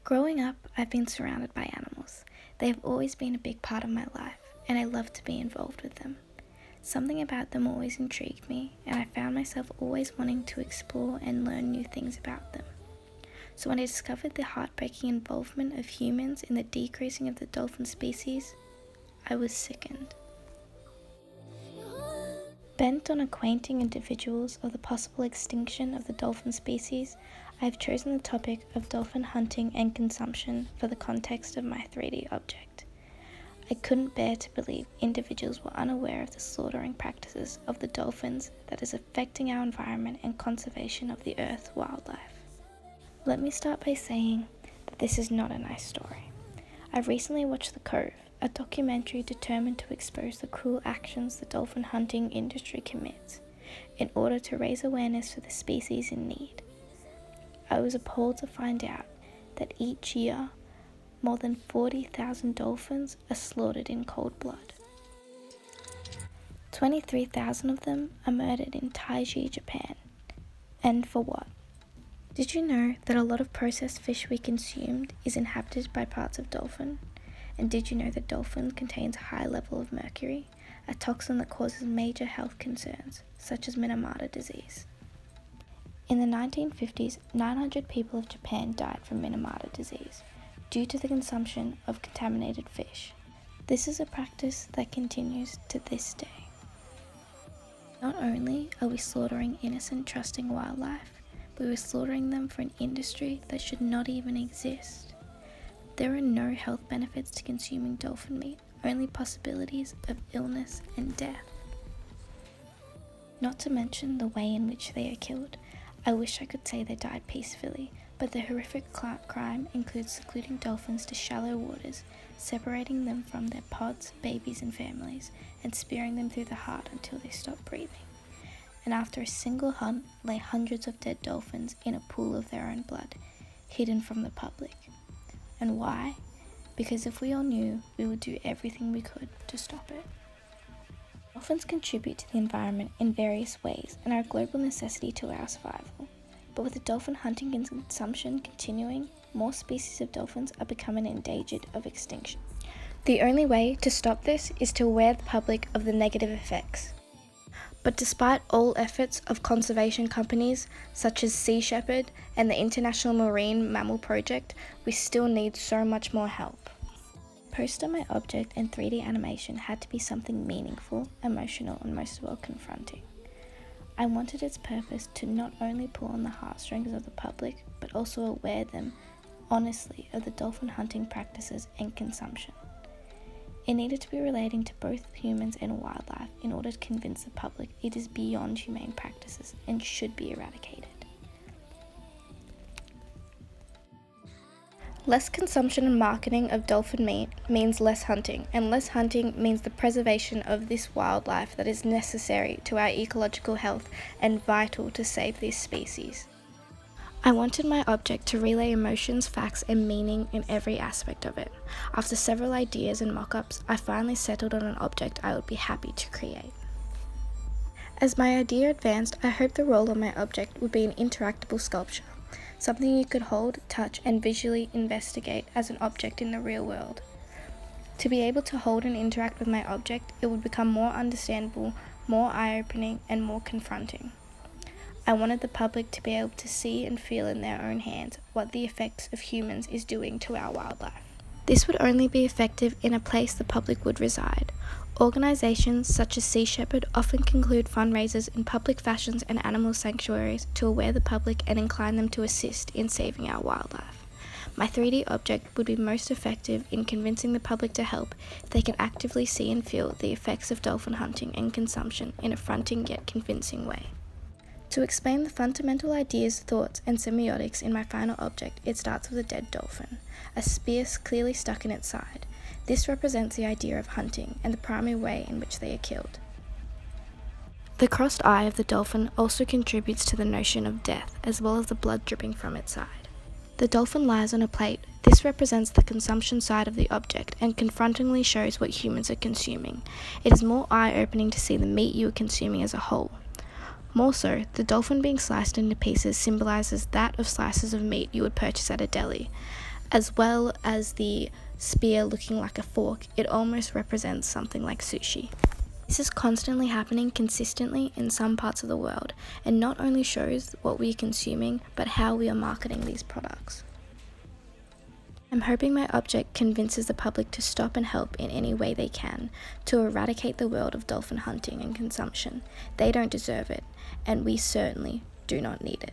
Growing up, I've been surrounded by animals. They have always been a big part of my life, and I love to be involved with them. Something about them always intrigued me, and I found myself always wanting to explore and learn new things about them. So when I discovered the heartbreaking involvement of humans in the decreasing of the dolphin species, I was sickened. Bent on acquainting individuals of the possible extinction of the dolphin species, I have chosen the topic of dolphin hunting and consumption for the context of my 3D object. I couldn't bear to believe individuals were unaware of the slaughtering practices of the dolphins that is affecting our environment and conservation of the Earth's wildlife. Let me start by saying that this is not a nice story. I recently watched The Cove, a documentary determined to expose the cruel actions the dolphin hunting industry commits in order to raise awareness for the species in need. I was appalled to find out that each year, more than 40,000 dolphins are slaughtered in cold blood. 23,000 of them are murdered in Taiji, Japan. And for what? Did you know that a lot of processed fish we consumed is inhabited by parts of dolphin? And did you know that dolphin contains a high level of mercury, a toxin that causes major health concerns, such as Minamata disease? In the 1950s, 900 people of Japan died from Minamata disease due to the consumption of contaminated fish. This is a practice that continues to this day. Not only are we slaughtering innocent, trusting wildlife, but we're slaughtering them for an industry that should not even exist. There are no health benefits to consuming dolphin meat, only possibilities of illness and death. Not to mention the way in which they are killed. I wish I could say they died peacefully, but the horrific crime includes secluding dolphins to shallow waters, separating them from their pods, babies and families, and spearing them through the heart until they stop breathing. And after a single hunt, lay hundreds of dead dolphins in a pool of their own blood, hidden from the public. And why? Because if we all knew, we would do everything we could to stop it. Dolphins contribute to the environment in various ways and are a global necessity to our survival. But with the dolphin hunting and consumption continuing, more species of dolphins are becoming endangered of extinction. The only way to stop this is to aware the public of the negative effects. But despite all efforts of conservation companies such as Sea Shepherd and the International Marine Mammal Project, we still need so much more help. Post on my object and 3D animation had to be something meaningful, emotional, and most of all confronting. I wanted its purpose to not only pull on the heartstrings of the public, but also aware them honestly of the dolphin hunting practices and consumption. It needed to be relating to both humans and wildlife in order to convince the public it is beyond humane practices and should be eradicated. Less consumption and marketing of dolphin meat means less hunting, and less hunting means the preservation of this wildlife that is necessary to our ecological health and vital to save this species. I wanted my object to relay emotions, facts, and meaning in every aspect of it. After several ideas and mock-ups, I finally settled on an object I would be happy to create. As my idea advanced, I hoped the role of my object would be an interactable sculpture. Something you could hold, touch, and visually investigate as an object in the real world. To be able to hold and interact with my object, it would become more understandable, more eye-opening, and more confronting. I wanted the public to be able to see and feel in their own hands what the effects of humans is doing to our wildlife. This would only be effective in a place the public would reside. Organisations such as Sea Shepherd often conclude fundraisers in public fashions and animal sanctuaries to aware the public and incline them to assist in saving our wildlife. My 3D object would be most effective in convincing the public to help if they can actively see and feel the effects of dolphin hunting and consumption in a fronting yet convincing way. To explain the fundamental ideas, thoughts, and semiotics in my final object, it starts with a dead dolphin, a spear clearly stuck in its side. This represents the idea of hunting and the primary way in which they are killed. The crossed eye of the dolphin also contributes to the notion of death, as well as the blood dripping from its side. The dolphin lies on a plate. This represents the consumption side of the object and confrontingly shows what humans are consuming. It is more eye-opening to see the meat you are consuming as a whole. More so, the dolphin being sliced into pieces symbolizes that of slices of meat you would purchase at a deli. as well as the spear looking like a fork. It almost represents something like sushi. This is constantly happening consistently in some parts of the world, and not only shows what we are consuming, but how we are marketing these products. I'm hoping my object convinces the public to stop and help in any way they can to eradicate the world of dolphin hunting and consumption. They don't deserve it, and we certainly do not need it.